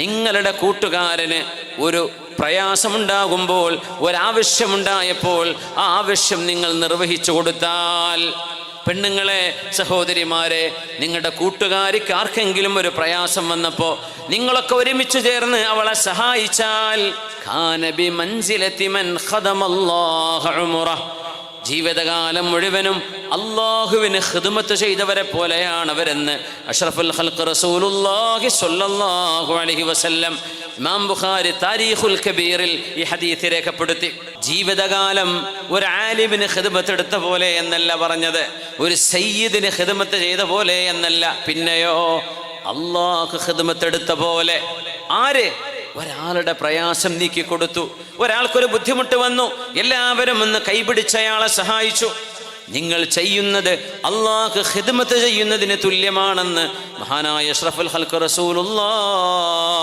നിങ്ങളുടെ കൂട്ടുകാരന് ഒരു പ്രയാസമുണ്ടാകുമ്പോൾ, ഒരാവശ്യമുണ്ടായപ്പോൾ ആ ആവശ്യം നിങ്ങൾ നിർവഹിച്ചു കൊടുത്താൽ, പെണ്ണുങ്ങളെ, സഹോദരിമാരെ, നിങ്ങളുടെ കൂട്ടുകാരിക്ക് ആർക്കെങ്കിലും ഒരു പ്രയാസം വന്നപ്പോൾ നിങ്ങളൊക്കെ ഒരുമിച്ച് ചേർന്ന് അവളെ സഹായിച്ചാൽ, ഖാന ബി മൻസിലതി മൻ ഖദമല്ലാഹു ഉംറഹ്, ജീവിതകാലം മുഴുവനും അല്ലാഹുവിന് ഖിദ്മത്ത് ചെയ്തവരെ പോലെയാണ് അവരെന്ന് അഷ്റഫുൽ ഖൽഖ് റസൂലുള്ളാഹി സ്വല്ലല്ലാഹു അലൈഹി വസല്ലം ഇമാം ബുഖാരി താരീഖുൽ കബീറിൽ ഈ ഹദീസ് രേഖപ്പെടുത്തി. ജീവിതകാലം ഒരു ആലിമിന് ഖിദ്മത്ത് എടുത്ത പോലെ എന്നല്ല പറഞ്ഞത്, ഒരു സയ്യിദിന് ഖിദ്മത്ത് ചെയ്ത പോലെ എന്നല്ല, പിന്നെയോ അല്ലാഹു ഖിദ്മത്ത് എടുത്ത പോലെ. ആര്? ഒരാളുടെ പ്രയാസം നീക്കി കൊടുത്തു, ഒരാൾക്കൊരു ബുദ്ധിമുട്ട് വന്നു, എല്ലാവരും ഒന്ന് കൈപിടിച്ച് അയാളെ സഹായിച്ചു. നിങ്ങൾ ചെയ്യുന്നത് അല്ലാഹു ഖിദ്മത്ത് ചെയ്യുന്നതിന് തുല്യമാണെന്ന് മഹാനായ അഷ്റഫുൽ ഖൽഖ് റസൂലുള്ളാഹ്